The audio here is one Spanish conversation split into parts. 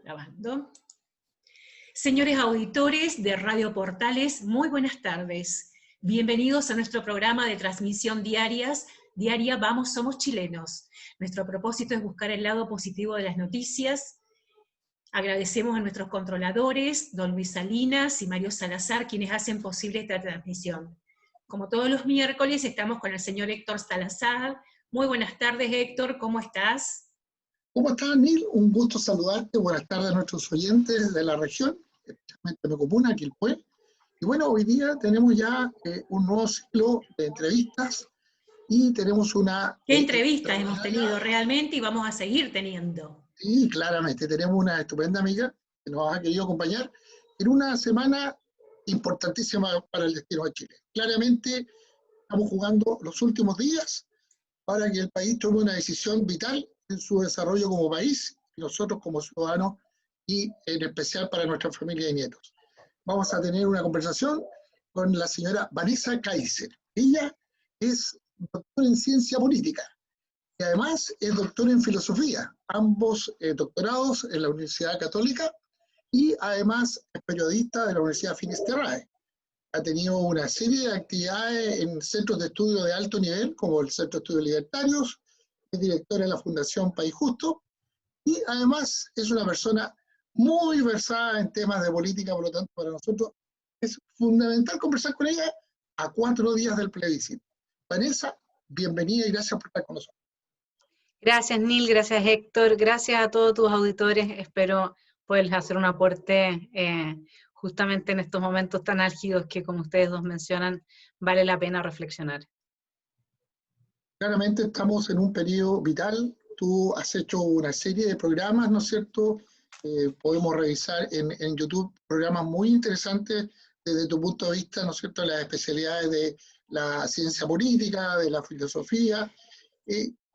Grabando. Señores auditores de Radio Portales, muy buenas tardes. Bienvenidos a nuestro programa de transmisión diaria Vamos, Somos Chilenos. Nuestro propósito es buscar el lado positivo de las noticias. Agradecemos a nuestros controladores, don Luis Salinas y Mario Salazar, quienes hacen posible esta transmisión. Como todos los miércoles, estamos con el señor Héctor Salazar. Muy buenas tardes, Héctor, ¿cómo estás? ¿Cómo estás, Nil? Un gusto saludarte. Buenas tardes a nuestros oyentes de la región, especialmente de mi comuna, Quilpué. Y bueno, hoy día tenemos ya un nuevo ciclo de entrevistas y tenemos una... ¿Qué entrevistas hemos tenido realmente y vamos a seguir teniendo? Sí, claramente. Tenemos una estupenda amiga que nos ha querido acompañar en una semana importantísima para el destino de Chile. Claramente estamos jugando los últimos días para que el país tome una decisión vital en su desarrollo como país, y nosotros como ciudadanos, y en especial para nuestra familia y nietos. Vamos a tener una conversación con la señora Vanessa Kaiser. Ella es doctora en ciencia política y además es doctora en filosofía, ambos doctorados en la Universidad Católica, y además es periodista de la Universidad Finisterrae. Ha tenido una serie de actividades en centros de estudio de alto nivel, como el Centro de Estudios Libertarios, es directora de la Fundación País Justo, y además es una persona muy versada en temas de política, por lo tanto para nosotros es fundamental conversar con ella a 4 días del plebiscito. Vanessa, bienvenida y gracias por estar con nosotros. Gracias, Nil, gracias, Héctor, gracias a todos tus auditores. Espero poderles hacer un aporte justamente en estos momentos tan álgidos que, como ustedes dos mencionan, vale la pena reflexionar. Claramente estamos en un periodo vital. Tú has hecho una serie de programas, ¿no es cierto? Podemos revisar en YouTube programas muy interesantes desde tu punto de vista, ¿no es cierto?, las especialidades de la ciencia política, de la filosofía.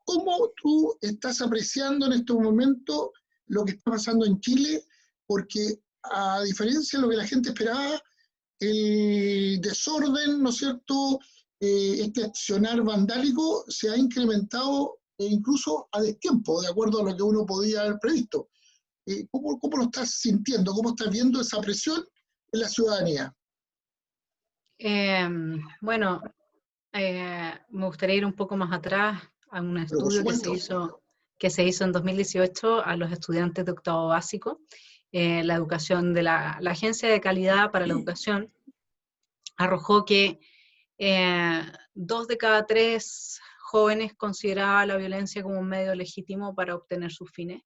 ¿Cómo tú estás apreciando en estos momentos lo que está pasando en Chile? Porque a diferencia de lo que la gente esperaba, el desorden, ¿no es cierto?, este accionar vandálico se ha incrementado incluso a destiempo, de acuerdo a lo que uno podía haber previsto. ¿Cómo lo estás sintiendo? ¿Cómo estás viendo esa presión en la ciudadanía? Bueno, me gustaría ir un poco más atrás a un estudio que se hizo en 2018 a los estudiantes de octavo básico, la educación de la Agencia de Calidad para la Educación arrojó que 2 de cada 3 jóvenes consideraba la violencia como un medio legítimo para obtener sus fines.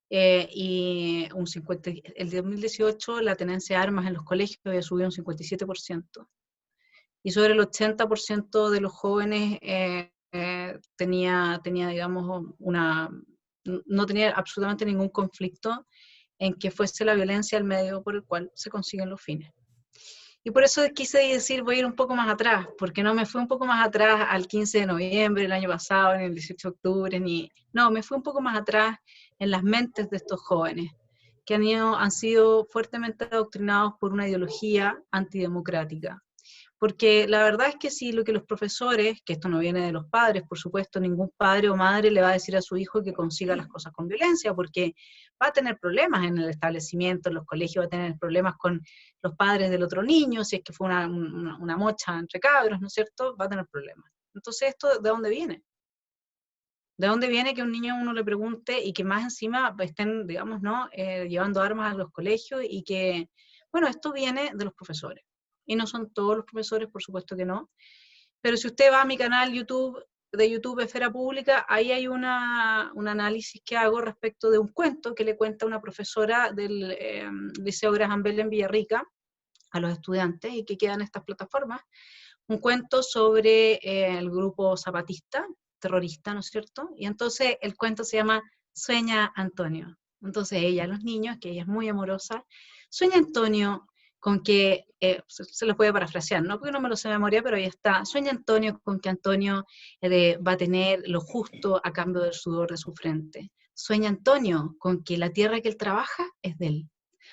Y el 2018 la tenencia de armas en los colegios había subido un 57%. Y sobre el 80% de los jóvenes tenía, digamos, no tenía absolutamente ningún conflicto en que fuese la violencia el medio por el cual se consiguen los fines. Y por eso quise decir, voy a ir un poco más atrás, porque no me fui un poco más atrás al 15 de noviembre del año pasado, ni el 18 de octubre, no, me fui un poco más atrás en las mentes de estos jóvenes, que han sido fuertemente adoctrinados por una ideología antidemocrática. Porque la verdad es que si lo que los profesores, que esto no viene de los padres, por supuesto, ningún padre o madre le va a decir a su hijo que consiga las cosas con violencia, porque va a tener problemas en el establecimiento, en los colegios, va a tener problemas con los padres del otro niño, si es que fue una mocha entre cabros, ¿no es cierto? Va a tener problemas. Entonces, ¿esto de dónde viene? ¿De dónde viene que un niño uno le pregunte y que más encima estén, digamos, ¿no? Llevando armas a los colegios y que, bueno, esto viene de los profesores. Y no son todos los profesores, por supuesto que no. Pero si usted va a mi canal de YouTube Esfera Pública, ahí hay un análisis que hago respecto de un cuento que le cuenta una profesora del Liceo Graham Bell en Villarrica a los estudiantes y que queda en estas plataformas. Un cuento sobre el grupo zapatista, terrorista, ¿no es cierto? Y entonces el cuento se llama Sueña Antonio. Entonces ella, a los niños, que ella es muy amorosa, sueña Antonio con que, se los voy a parafrasear, ¿no? Porque no me lo sé de memoria, pero ahí está. Sueña Antonio con que Antonio va a tener lo justo a cambio del sudor de su frente. Sueña Antonio con que la tierra que él trabaja es de él.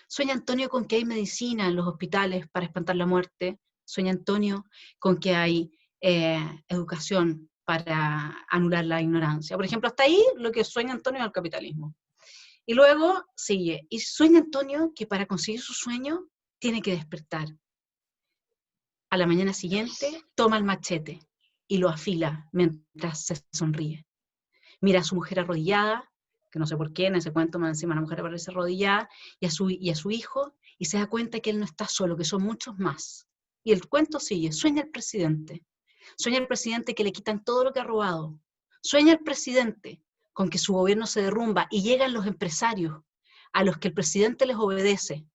Sueña Antonio con que hay medicina en los hospitales para espantar la muerte. Sueña Antonio con que hay educación para anular la ignorancia. Por ejemplo, hasta ahí lo que sueña Antonio es el capitalismo. Y luego sigue, y sueña Antonio que para conseguir su sueño tiene que despertar. A la mañana siguiente toma el machete y lo afila mientras se sonríe. Mira a su mujer arrodillada, que no sé por qué, en ese cuento más encima la mujer aparece arrodillada, y a su hijo, y se da cuenta que él no está solo, que son muchos más. Y el cuento sigue, sueña el presidente que le quitan todo lo que ha robado, sueña el presidente con que su gobierno se derrumba y llegan los empresarios a los que el presidente les obedece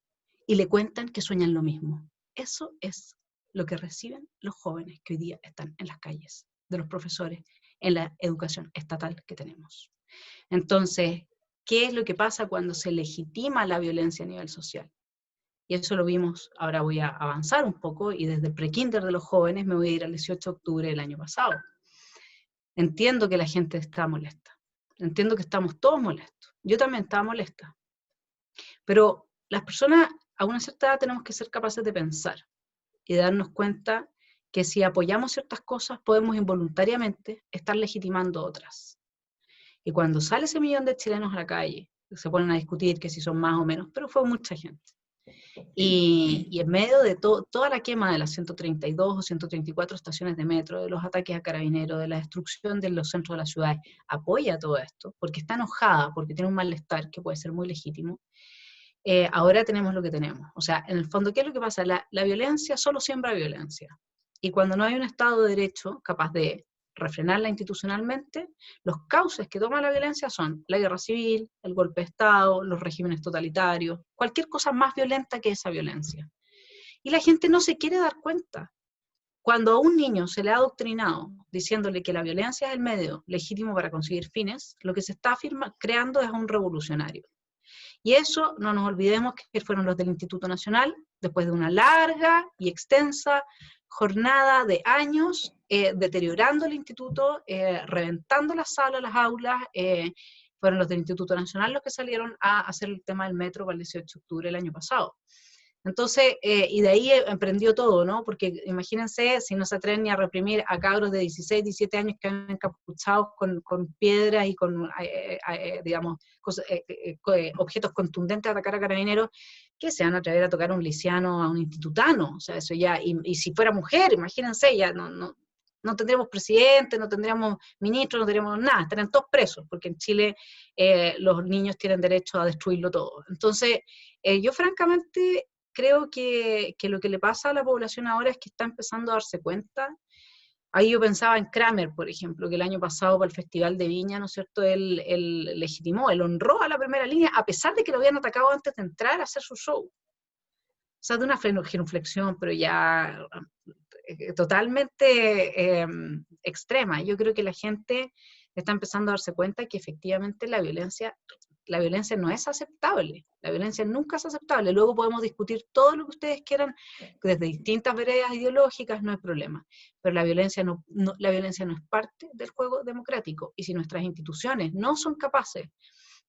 y le cuentan que sueñan lo mismo. Eso es lo que reciben los jóvenes que hoy día están en las calles, de los profesores, en la educación estatal que tenemos. Entonces, ¿qué es lo que pasa cuando se legitima la violencia a nivel social? Y eso lo vimos, ahora voy a avanzar un poco, y desde el pre-kinder de los jóvenes me voy a ir al 18 de octubre del año pasado. Entiendo que la gente está molesta, entiendo que estamos todos molestos, yo también estaba molesta, pero las personas a una cierta edad tenemos que ser capaces de pensar y de darnos cuenta que si apoyamos ciertas cosas podemos involuntariamente estar legitimando otras. Y cuando sale ese millón de chilenos a la calle, se ponen a discutir que si son más o menos, pero fue mucha gente. Y en medio de toda la quema de las 132 o 134 estaciones de metro, de los ataques a carabineros, de la destrucción de los centros de la ciudad, apoya todo esto, porque está enojada, porque tiene un malestar que puede ser muy legítimo. Ahora tenemos lo que tenemos. O sea, en el fondo, ¿qué es lo que pasa? La violencia solo siembra violencia. Y cuando no hay un Estado de Derecho capaz de refrenarla institucionalmente, los cauces que toma la violencia son la guerra civil, el golpe de Estado, los regímenes totalitarios, cualquier cosa más violenta que esa violencia. Y la gente no se quiere dar cuenta. Cuando a un niño se le ha adoctrinado diciéndole que la violencia es el medio legítimo para conseguir fines, lo que se está creando es un revolucionario. Y eso, no nos olvidemos que fueron los del Instituto Nacional, después de una larga y extensa jornada de años, deteriorando el instituto, reventando las salas, las aulas, fueron los del Instituto Nacional los que salieron a hacer el tema del metro para el 18 de octubre del año pasado. Entonces, y de ahí emprendió todo, ¿no? Porque imagínense si no se atreven ni a reprimir a cabros de 16, 17 años que han encapuchados con piedras y con, digamos, objetos contundentes a atacar a carabineros, que se van a atrever a tocar a un lisiano, a un institutano. O sea, eso ya, y si fuera mujer, imagínense, ya no tendríamos presidente, no tendríamos ministro, no tendríamos nada, estarían todos presos, porque en Chile los niños tienen derecho a destruirlo todo. Entonces, yo francamente creo que lo que le pasa a la población ahora es que está empezando a darse cuenta. Ahí yo pensaba en Kramer, por ejemplo, que el año pasado para el Festival de Viña, ¿no es cierto?, él legitimó, él honró a la primera línea, a pesar de que lo habían atacado antes de entrar a hacer su show. O sea, de una genuflexión, pero ya totalmente extrema. Yo creo que la gente está empezando a darse cuenta que efectivamente la violencia no es aceptable, la violencia nunca es aceptable. Luego podemos discutir todo lo que ustedes quieran desde distintas veredas ideológicas, no hay problema, pero la violencia no es parte del juego democrático, y si nuestras instituciones no son capaces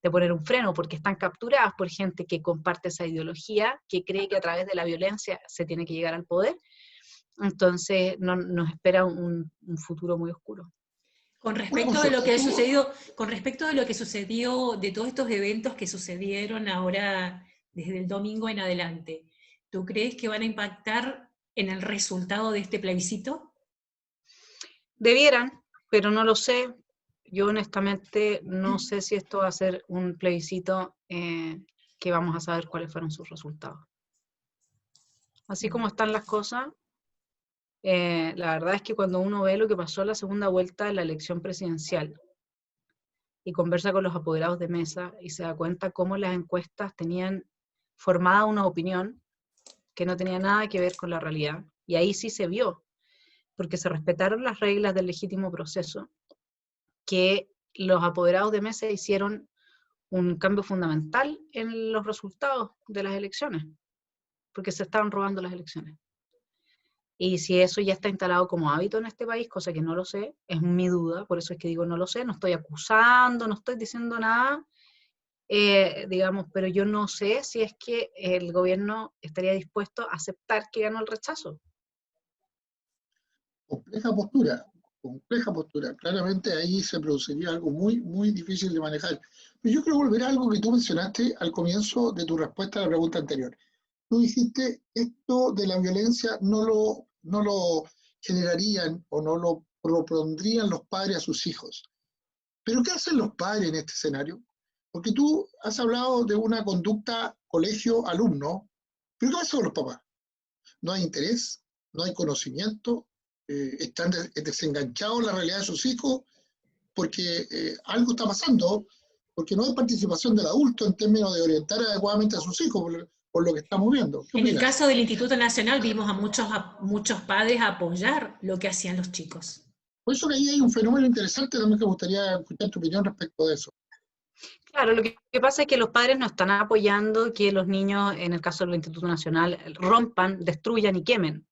de poner un freno porque están capturadas por gente que comparte esa ideología, que cree que a través de la violencia se tiene que llegar al poder, entonces nos espera un futuro muy oscuro. Con respecto de lo que sucedió, de todos estos eventos que sucedieron ahora desde el domingo en adelante, ¿tú crees que van a impactar en el resultado de este plebiscito? Debieran, pero no lo sé. Yo honestamente no sé si esto va a ser un plebiscito que vamos a saber cuáles fueron sus resultados. Así como están las cosas, la verdad es que cuando uno ve lo que pasó en la segunda vuelta de la elección presidencial y conversa con los apoderados de mesa y se da cuenta cómo las encuestas tenían formada una opinión que no tenía nada que ver con la realidad, y ahí sí se vio, porque se respetaron las reglas del legítimo proceso, que los apoderados de mesa hicieron un cambio fundamental en los resultados de las elecciones, porque se estaban robando las elecciones. Y si eso ya está instalado como hábito en este país, cosa que no lo sé, es mi duda, por eso es que digo no lo sé, no estoy acusando, no estoy diciendo nada, digamos, pero yo no sé si es que el gobierno estaría dispuesto a aceptar que ganó el rechazo. Compleja postura. compleja postura. Claramente ahí se produciría algo muy, muy difícil de manejar. Pero yo quiero volver a algo que tú mencionaste al comienzo de tu respuesta a la pregunta anterior. Tú dijiste, esto de la violencia no lo generarían o no lo propondrían los padres a sus hijos. Pero ¿qué hacen los padres en este escenario? Porque tú has hablado de una conducta colegio-alumno, pero ¿qué hacen los papás? No hay interés, no hay conocimiento, están desenganchados de la realidad de sus hijos, porque algo está pasando, porque no hay participación del adulto en términos de orientar adecuadamente a sus hijos por lo que estamos viendo. ¿Qué En el opinas? caso del Instituto Nacional vimos a muchos padres apoyar lo que hacían los chicos. Por eso que ahí hay un fenómeno interesante también que me gustaría escuchar tu opinión respecto de eso. Claro, lo que pasa es que los padres no están apoyando que los niños, en el caso del Instituto Nacional, rompan, destruyan y quemen.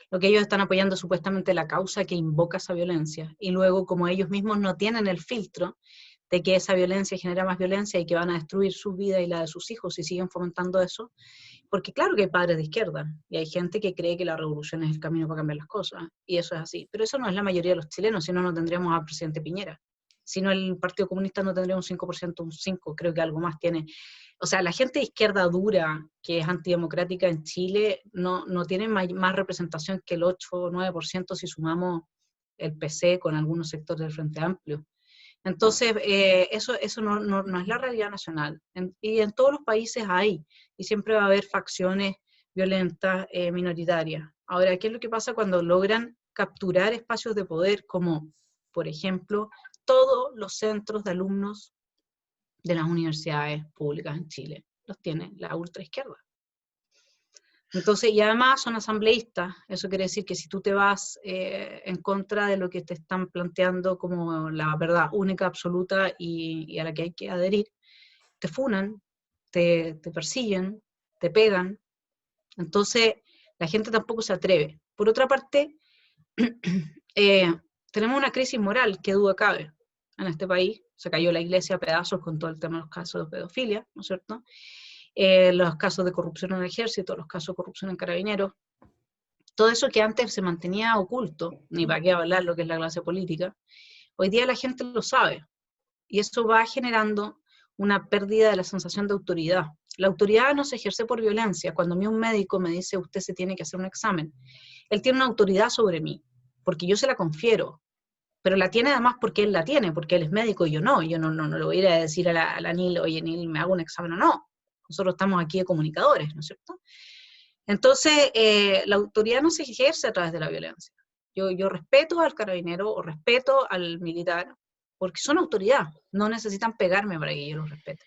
Lo que ellos están apoyando es supuestamente la causa que invoca esa violencia. Y luego, como ellos mismos no tienen el filtro de que esa violencia genera más violencia y que van a destruir su vida y la de sus hijos si siguen fomentando eso, porque claro que hay padres de izquierda, y hay gente que cree que la revolución es el camino para cambiar las cosas, y eso es así. Pero eso no es la mayoría de los chilenos, si no, no tendríamos al presidente Piñera. Si no, el Partido Comunista no tendría un 5%, un 5%, creo que algo más tiene. O sea, la gente de izquierda dura, que es antidemocrática en Chile, no tiene más representación que el 8 o 9% si sumamos el PC con algunos sectores del Frente Amplio. Entonces, eso no es la realidad nacional. Y en todos los países hay, y siempre va a haber facciones violentas minoritarias. Ahora, ¿qué es lo que pasa cuando logran capturar espacios de poder como, por ejemplo, todos los centros de alumnos de las universidades públicas en Chile? Los tiene la ultraizquierda. Entonces, y además son asambleístas, eso quiere decir que si tú te vas en contra de lo que te están planteando como la verdad única, absoluta y a la que hay que adherir, te funan, te persiguen, te pegan. Entonces, la gente tampoco se atreve. Por otra parte, tenemos una crisis moral que duda cabe en este país. Se cayó la iglesia a pedazos con todo el tema de los casos de pedofilia, ¿no es cierto? Los casos de corrupción en el ejército, los casos de corrupción en carabineros, todo eso que antes se mantenía oculto, ni para qué hablar lo que es la clase política, hoy día la gente lo sabe, y eso va generando una pérdida de la sensación de autoridad. La autoridad no se ejerce por violencia. Cuando a mí un médico me dice, usted se tiene que hacer un examen, él tiene una autoridad sobre mí, porque yo se la confiero, pero la tiene además porque él la tiene, porque él es médico y yo no le voy a ir a decir a la Nil, oye Nil, ¿me hago un examen o no? Nosotros estamos aquí de comunicadores, ¿no es cierto? Entonces, la autoridad no se ejerce a través de la violencia. Yo respeto al carabinero o respeto al militar, porque son autoridad, no necesitan pegarme para que yo los respete.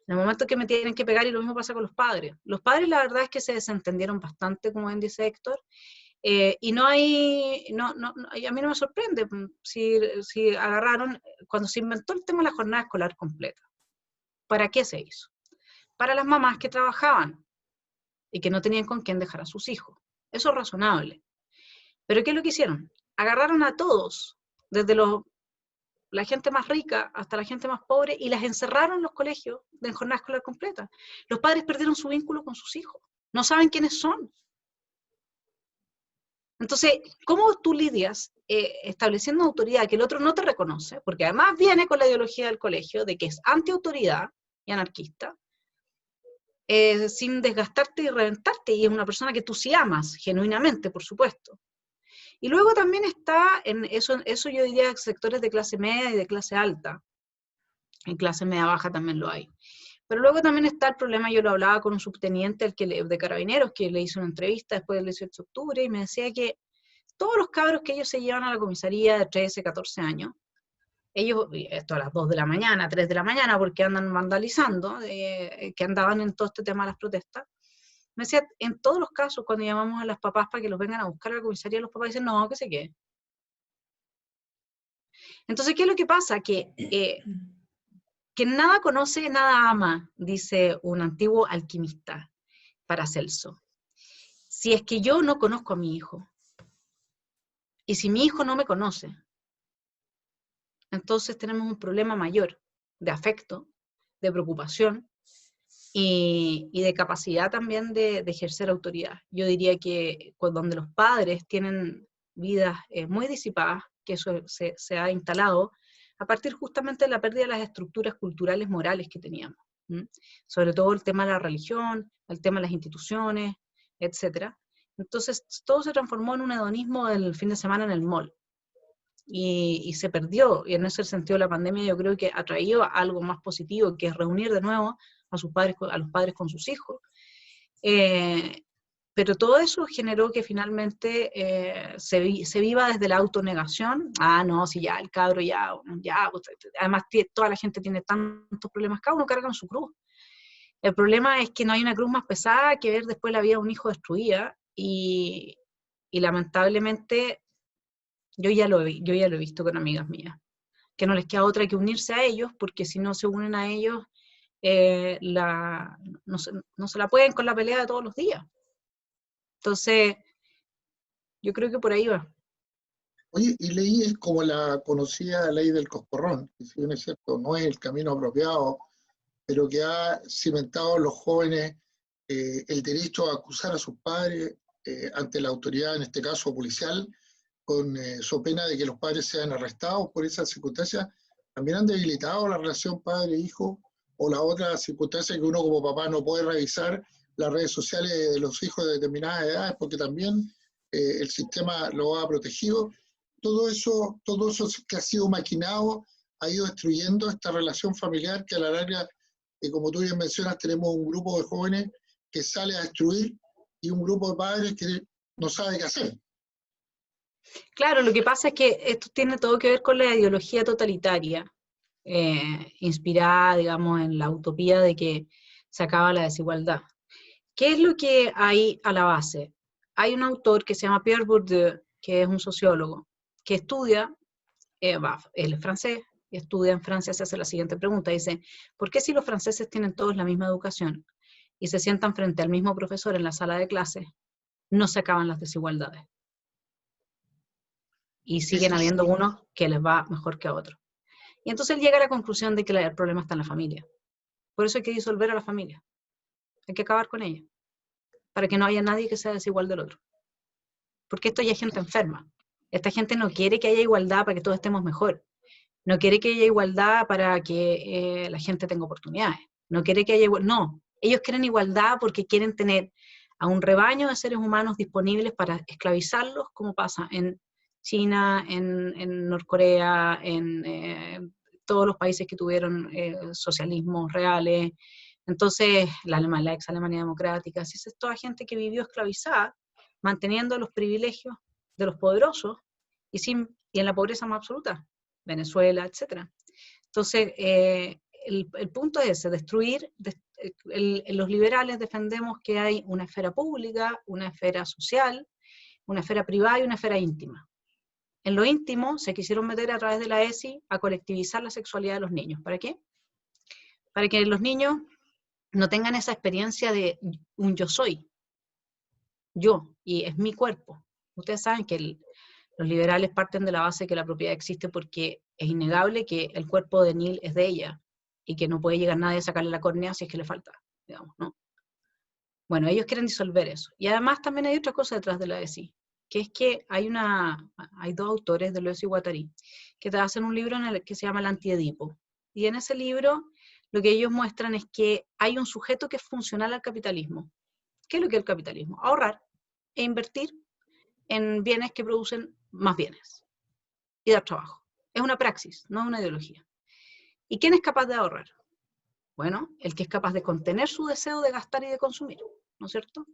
En el momento que me tienen que pegar, y lo mismo pasa con los padres. Los padres la verdad es que se desentendieron bastante, como bien dice Héctor, y a mí no me sorprende si agarraron, cuando se inventó el tema de la jornada escolar completa. ¿Para qué se hizo? Para las mamás que trabajaban y que no tenían con quién dejar a sus hijos. Eso es razonable. Pero ¿qué es lo que hicieron? Agarraron a todos, desde la gente más rica hasta la gente más pobre, y las encerraron en los colegios de jornada escolar completa. Los padres perdieron su vínculo con sus hijos. No saben quiénes son. Entonces, ¿cómo tú lidias estableciendo autoridad que el otro no te reconoce? Porque además viene con la ideología del colegio de que es antiautoridad y anarquista, sin desgastarte y reventarte, y es una persona que tú sí amas, genuinamente, por supuesto. Y luego también está, en eso yo diría, sectores de clase media y de clase alta. En clase media baja también lo hay. Pero luego también está el problema, yo lo hablaba con un subteniente de Carabineros, que le hizo una entrevista después del 18 de octubre, y me decía que todos los cabros que ellos se llevan a la comisaría de 13, 14 años, ellos, esto a las 2 de la mañana, 3 de la mañana, porque andan vandalizando, que andaban en todo este tema de las protestas, me decía, en todos los casos, cuando llamamos a las papás para que los vengan a buscar a la comisaría, los papás dicen, no, que se quede. Entonces, ¿qué es lo que pasa? Que nada conoce, nada ama, dice un antiguo alquimista, Paracelso. Si es que yo no conozco a mi hijo, y si mi hijo no me conoce, entonces tenemos un problema mayor de afecto, de preocupación y de capacidad también de ejercer autoridad. Yo diría que donde los padres tienen vidas muy disipadas, que eso se ha instalado a partir justamente de la pérdida de las estructuras culturales morales que teníamos. Sobre todo el tema de la religión, el tema de las instituciones, etc. Entonces todo se transformó en un hedonismo del fin de semana en el mall. Y se perdió, y en ese sentido la pandemia yo creo que ha traído algo más positivo, que es reunir de nuevo a los padres con sus hijos. Pero todo eso generó que finalmente se viva desde la autonegación. No, si ya el cabro ya pues, además toda la gente tiene tantos problemas, cada uno carga en su cruz. El problema es que no hay una cruz más pesada que ver después la vida de un hijo destruida, y lamentablemente yo ya lo he visto con amigas mías, que no les queda otra que unirse a ellos, porque si no se unen a ellos, no se la pueden con la pelea de todos los días. Entonces, yo creo que por ahí va. Oye, y leí como la conocida ley del coscorrón, que si bien es cierto, no es el camino apropiado, pero que ha cimentado en los jóvenes el derecho a acusar a sus padres ante la autoridad, en este caso policial, con so pena de que los padres sean arrestados por esas circunstancias. También han debilitado la relación padre-hijo, o la otra circunstancia que uno como papá no puede revisar las redes sociales de los hijos de determinadas edades, porque también el sistema lo ha protegido. Todo eso que ha sido maquinado ha ido destruyendo esta relación familiar que a la larga, como tú bien mencionas, tenemos un grupo de jóvenes que sale a destruir y un grupo de padres que no sabe qué hacer. Claro, lo que pasa es que esto tiene todo que ver con la ideología totalitaria, inspirada, digamos, en la utopía de que se acaba la desigualdad. ¿Qué es lo que hay a la base? Hay un autor que se llama Pierre Bourdieu, que es un sociólogo, que estudia, él es francés, y estudia en Francia, se hace la siguiente pregunta, dice, ¿por qué si los franceses tienen todos la misma educación y se sientan frente al mismo profesor en la sala de clases, no se acaban las desigualdades? Y siguen habiendo unos que les va mejor que a otros. Y entonces él llega a la conclusión de que el problema está en la familia. Por eso hay que disolver a la familia. Hay que acabar con ella, para que no haya nadie que sea desigual del otro. Porque esto ya es gente enferma. Esta gente no quiere que haya igualdad para que todos estemos mejor. No quiere que haya igualdad para que la gente tenga oportunidades. No quiere que haya igualdad. No, ellos quieren igualdad porque quieren tener a un rebaño de seres humanos disponibles para esclavizarlos, como pasa en China, en Norcorea, en todos los países que tuvieron socialismos reales. Entonces, la ex Alemania democrática, así es toda gente que vivió esclavizada, manteniendo los privilegios de los poderosos y en la pobreza más absoluta, Venezuela, etc. Entonces, el punto es ese, destruir. Los liberales defendemos que hay una esfera pública, una esfera social, una esfera privada y una esfera íntima. En lo íntimo se quisieron meter a través de la ESI a colectivizar la sexualidad de los niños. ¿Para qué? Para que los niños no tengan esa experiencia de un yo soy, y es mi cuerpo. Ustedes saben que los liberales parten de la base que la propiedad existe porque es innegable que el cuerpo de Neil es de ella y que no puede llegar nadie a sacarle la córnea si es que le falta, digamos, ¿no? Bueno, ellos quieren disolver eso. Y además también hay otra cosa detrás de la ESI, que es que hay dos autores de Deleuze y Guattari que te hacen un libro que se llama El Antiedipo. Y en ese libro lo que ellos muestran es que hay un sujeto que es funcional al capitalismo. ¿Qué es lo que es el capitalismo? Ahorrar e invertir en bienes que producen más bienes y dar trabajo. Es una praxis, no es una ideología. ¿Y quién es capaz de ahorrar? Bueno, el que es capaz de contener su deseo de gastar y de consumir, ¿no es cierto?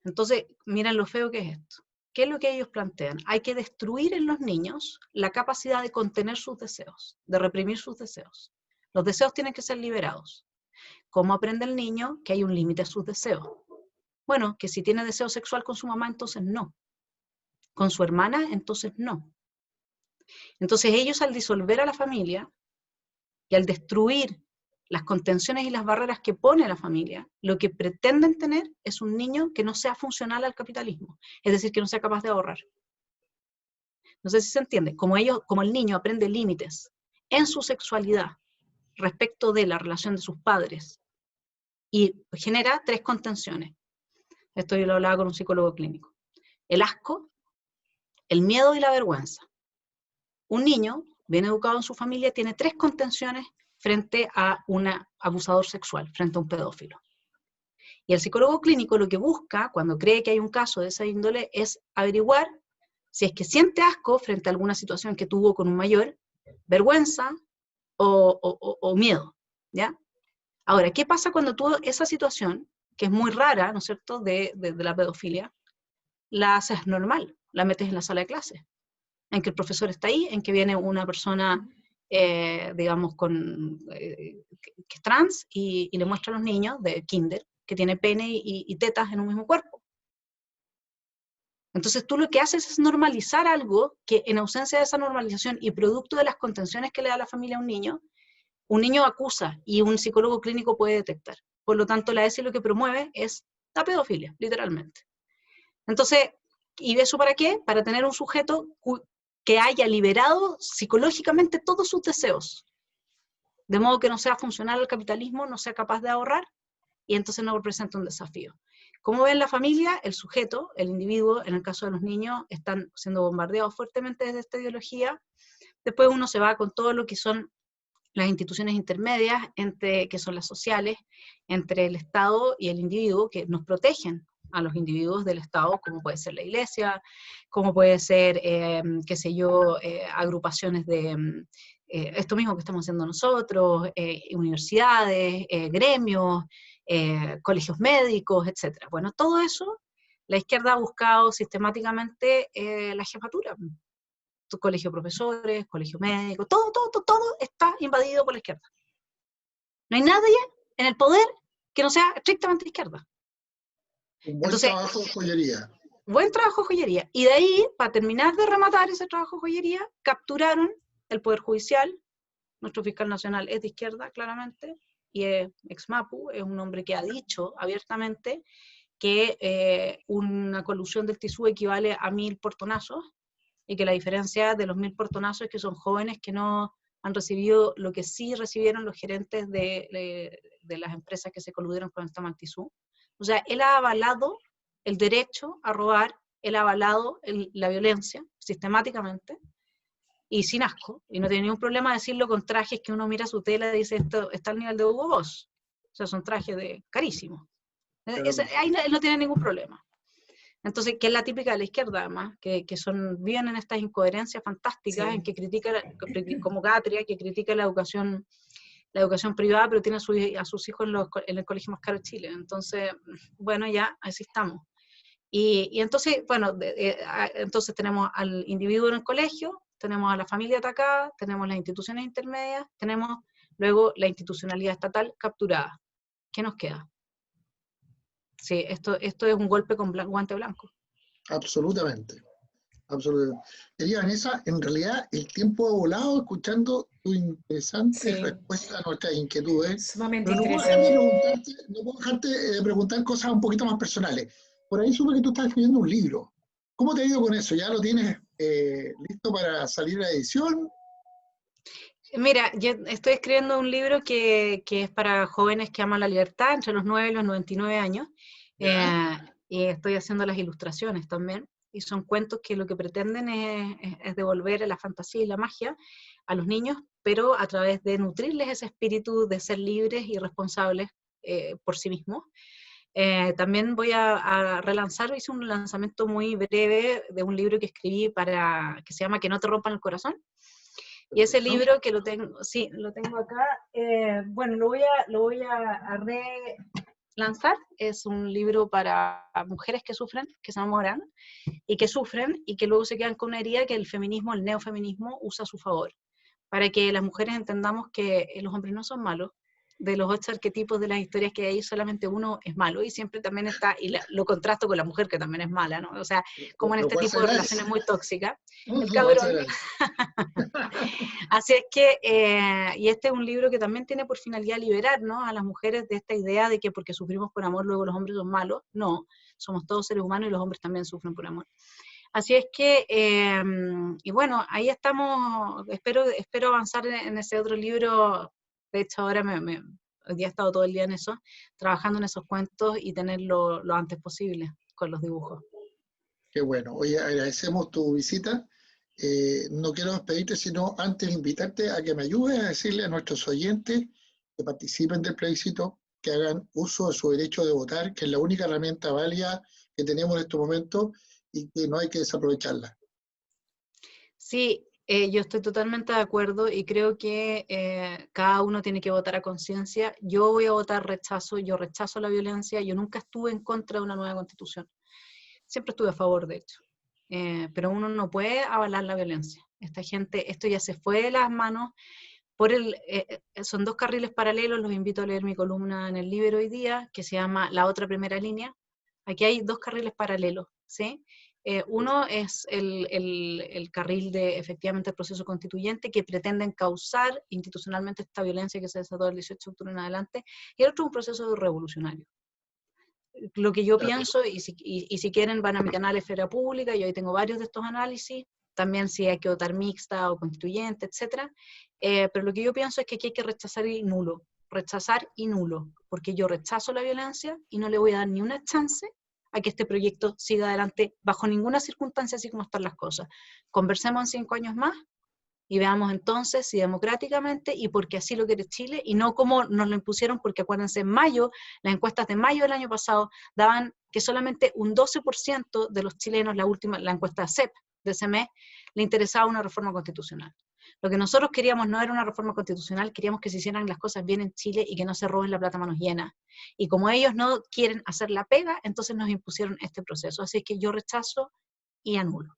Entonces, miren lo feo que es esto. ¿Qué es lo que ellos plantean? Hay que destruir en los niños la capacidad de contener sus deseos, de reprimir sus deseos. Los deseos tienen que ser liberados. ¿Cómo aprende el niño que hay un límite a sus deseos? Bueno, que si tiene deseo sexual con su mamá, entonces no. Con su hermana, entonces no. Entonces ellos, al disolver a la familia y al destruir las contenciones y las barreras que pone la familia, lo que pretenden tener es un niño que no sea funcional al capitalismo, es decir, que no sea capaz de ahorrar. No sé si se entiende. Como el niño aprende límites en su sexualidad respecto de la relación de sus padres y genera 3 contenciones. Esto yo lo hablaba con un psicólogo clínico. El asco, el miedo y la vergüenza. un niño bien educado en su familia tiene 3 contenciones frente a un abusador sexual, frente a un pedófilo. Y el psicólogo clínico lo que busca, cuando cree que hay un caso de esa índole, es averiguar si es que siente asco frente a alguna situación que tuvo con un mayor, vergüenza o miedo, ¿ya? Ahora, ¿qué pasa cuando tú esa situación, que es muy rara, ¿no es cierto?, de la pedofilia, la haces normal, la metes en la sala de clase, en que el profesor está ahí, en que viene una persona, digamos, que es trans, y le muestra a los niños de kinder que tiene pene y tetas en un mismo cuerpo. Entonces tú lo que haces es normalizar algo que en ausencia de esa normalización y producto de las contenciones que le da la familia a un niño acusa y un psicólogo clínico puede detectar. Por lo tanto, la ESI lo que promueve es la pedofilia, literalmente. Entonces, ¿y eso para qué? Para tener un sujeto que haya liberado psicológicamente todos sus deseos, de modo que no sea funcional al capitalismo, no sea capaz de ahorrar, y entonces no representa un desafío. Como ven la familia, el sujeto, el individuo, en el caso de los niños, están siendo bombardeados fuertemente desde esta ideología. Después uno se va con todo lo que son las instituciones intermedias, que son las sociales, entre el Estado y el individuo, que nos protegen a los individuos del Estado, como puede ser la iglesia, como puede ser, qué sé yo, agrupaciones de esto mismo que estamos haciendo nosotros, universidades, gremios, colegios médicos, etc. Bueno, todo eso, la izquierda ha buscado sistemáticamente la jefatura. Tu colegio de profesores, colegio médico, todo está invadido por la izquierda. No hay nadie en el poder que no sea estrictamente izquierda. Un buen trabajo de joyería. Buen trabajo de joyería. Y de ahí, para terminar de rematar ese trabajo de joyería, capturaron el Poder Judicial. Nuestro fiscal nacional es de izquierda, claramente, y es ex-Mapu, es un hombre que ha dicho abiertamente que una colusión del TISU equivale a 1000 portonazos, y que la diferencia de los 1000 portonazos es que son jóvenes que no han recibido lo que sí recibieron los gerentes de las empresas que se coludieron con el tema TISU. O sea, él ha avalado el derecho a robar, él ha avalado la violencia sistemáticamente y sin asco, y no tiene ningún problema decirlo con trajes que uno mira su tela y dice, esto está al nivel de Hugo Boss. O sea, son trajes carísimos. Ahí él no tiene ningún problema. Entonces, que es la típica de la izquierda, además, que viven en estas incoherencias fantásticas, sí, en que critica, como Gatria, que critica la educación privada, pero tiene a sus hijos en el colegio más caro de Chile. Entonces, bueno, ya, así estamos. Y entonces, bueno, entonces tenemos al individuo en el colegio, tenemos a la familia atacada, tenemos las instituciones intermedias, tenemos luego la institucionalidad estatal capturada. ¿Qué nos queda? Sí, esto es un golpe con guante blanco. Absolutamente. Absolutamente. Querida Vanessa, en realidad el tiempo ha volado escuchando tu interesante respuesta a nuestras inquietudes. Sumamente pero interesante. No puedo dejarte de preguntar cosas un poquito más personales. Por ahí supe que tú estás escribiendo un libro. ¿Cómo te ha ido con eso? ¿Ya lo tienes listo para salir a edición? Mira, yo estoy escribiendo un libro que es para jóvenes que aman la libertad, entre los 9 y los 99 años, y estoy haciendo las ilustraciones también, y son cuentos que lo que pretenden es devolver la fantasía y la magia a los niños, pero a través de nutrirles ese espíritu de ser libres y responsables por sí mismos. También voy a relanzar, hice un lanzamiento muy breve de un libro que escribí que se llama Que no te rompan el corazón. Y ese libro que lo tengo acá, bueno, lo voy a relanzar. Es un libro para mujeres que sufren, que se enamoran, y que sufren, y que luego se quedan con una herida que el feminismo, el neofeminismo, usa a su favor, para que las mujeres entendamos que los hombres no son malos. De los 8 arquetipos de las historias que hay, solamente uno es malo, y siempre también está, y lo contrasto con la mujer, que también es mala, ¿no? O sea, como en este tipo de relaciones muy tóxicas, el cabrón. Así es que, y este es un libro que también tiene por finalidad liberar, ¿no?, a las mujeres de esta idea de que porque sufrimos por amor, luego los hombres son malos. No, somos todos seres humanos y los hombres también sufren por amor. Así es que, y bueno, ahí estamos, espero avanzar en ese otro libro. De hecho, ahora hoy día he estado todo el día en eso, trabajando en esos cuentos y tenerlo lo antes posible con los dibujos. Qué bueno. Oye, agradecemos tu visita. no quiero despedirte, sino antes invitarte a que me ayudes a decirle a nuestros oyentes que participen del plebiscito, que hagan uso de su derecho de votar, que es la única herramienta válida que tenemos en estos momentos y que no hay que desaprovecharla. Sí, yo estoy totalmente de acuerdo y creo que cada uno tiene que votar a conciencia. Yo voy a votar rechazo, yo rechazo la violencia, yo nunca estuve en contra de una nueva constitución. Siempre estuve a favor, de hecho. Pero uno no puede avalar la violencia. Esta gente, esto ya se fue de las manos. Son dos carriles paralelos, los invito a leer mi columna en el Libero hoy día, que se llama La otra primera línea. Aquí hay dos carriles paralelos, ¿sí? Uno es el carril de, efectivamente, el proceso constituyente, que pretende encauzar institucionalmente esta violencia que se desató el 18 de octubre en adelante, y el otro es un proceso revolucionario. Lo que yo pienso, y si quieren van a mi canal Esfera Pública, yo ahí tengo varios de estos análisis, también si hay que votar mixta o constituyente, etc. Pero lo que yo pienso es que aquí hay que rechazar y nulo, porque yo rechazo la violencia y no le voy a dar ni una chance a que este proyecto siga adelante bajo ninguna circunstancia, así como están las cosas. Conversemos en 5 años más y veamos entonces si democráticamente y porque así lo quiere Chile, y no como nos lo impusieron, porque acuérdense, en mayo, las encuestas de mayo del año pasado daban que solamente un 12% de los chilenos, la encuesta CEP de ese mes, le interesaba una reforma constitucional. Lo que nosotros queríamos no era una reforma constitucional, queríamos que se hicieran las cosas bien en Chile y que no se roben la plata a manos llenas. Y como ellos no quieren hacer la pega, entonces nos impusieron este proceso. Así que yo rechazo y anulo.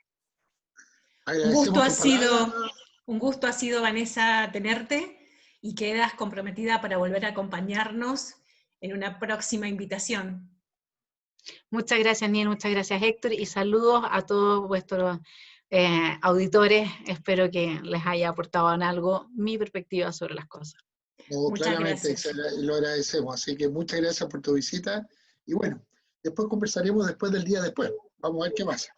Un gusto ha sido, Vanessa, tenerte, y quedas comprometida para volver a acompañarnos en una próxima invitación. Muchas gracias, Niel, muchas gracias, Héctor, y saludos a todos vuestros auditores. Espero que les haya aportado en algo mi perspectiva sobre las cosas. No, claramente, lo agradecemos. Así que muchas gracias por tu visita. Y bueno, después conversaremos después del día después. Vamos a ver qué pasa.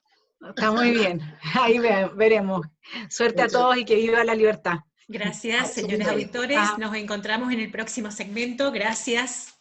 Está muy bien. Ahí veremos. Suerte a todos y que viva la libertad. Gracias, señores auditores. Nos encontramos en el próximo segmento. Gracias.